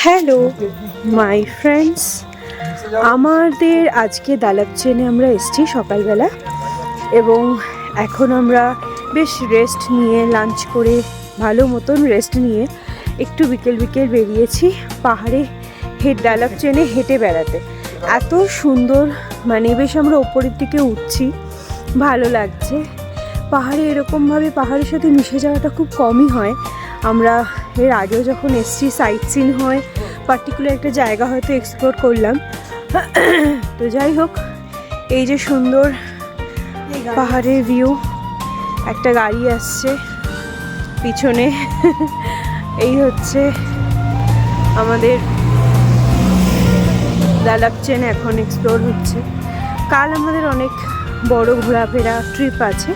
Hello my friends, আমাদের আজকে দালাবচেনে আমরা এসেছি সকালবেলা এবং এখন আমরা বেশ রেস্ট নিয়ে লাঞ্চ করে ভালো মতন রেস্ট নিয়ে একটু বিকেল বেরিয়েছি পাহাড়ে দালাবচেনে হেঁটে বেড়াতে। এত সুন্দর, মানে বেশ আমরা ওপরের দিকে উঠছি, ভালো লাগছে। পাহাড়ে এরকমভাবে পাহাড়ের সাথে মিশে যাওয়াটা খুব কমই হয়। আমরা এর আগেও যখন এসছি সাইট সিন হয়, পার্টিকুলার একটা জায়গা হয়তো এক্সপ্লোর করলাম। তো যাই হোক, এই যে সুন্দর পাহাড়ের ভিউ, একটা গাড়ি আসছে পিছনে, এই হচ্ছে আমাদের দালাবচেন এখন এক্সপ্লোর হচ্ছে। কাল আমাদের অনেক বড় ঘোরাফেরা ট্রিপ আছে,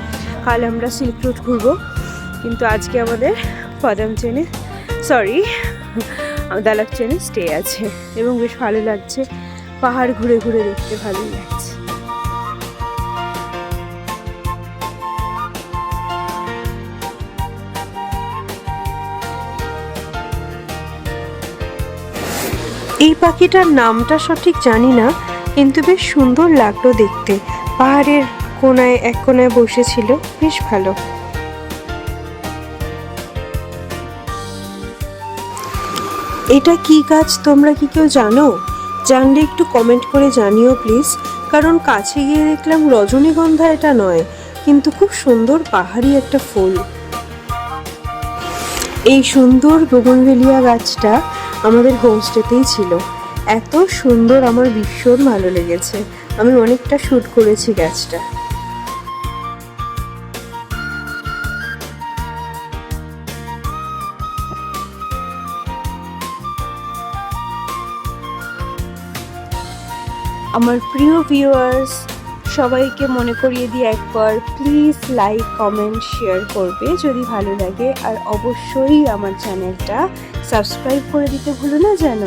কাল আমরা সিল্ক রুট ঘুরবো, কিন্তু আজকে আমাদের দালাবচেনে স্টে আছে এবং বেশ ভালো লাগছে। পাহাড় ঘুরে ঘুরে দেখতে ভালোই লাগছে। এই পাখিটার নামটা সঠিক জানি না, কিন্তু বেশ সুন্দর লাগলো দেখতে। পাহাড়ের এক কোনায় বসেছিল, বেশ ভালো। এটা কি গাছ তোমরা কি কেউ জানো? জানলে একটু কমেন্ট করে জানিও প্লিজ, কারণ কাছে গিয়ে দেখলাম রজনীগন্ধা এটা নয়, কিন্তু খুব সুন্দর পাহাড়ি একটা ফুল। এই সুন্দর বোগনভেলিয়া গাছটা আমাদের হোমস্টেতেই ছিল। এত সুন্দর, আমার ভীষণ ভালো লেগেছে। আমি অনেকটা শ্যুট করেছি গাছটা। আমার প্রিয় ভিউয়ার্স, সবাইকে মনে করিয়ে দিয়ে একবার প্লিজ লাইক, কমেন্ট, শেয়ার করবে যদি ভালো লাগে, আর অবশ্যই আমার চ্যানেলটা সাবস্ক্রাইব করে দিতে ভুলো না যেন।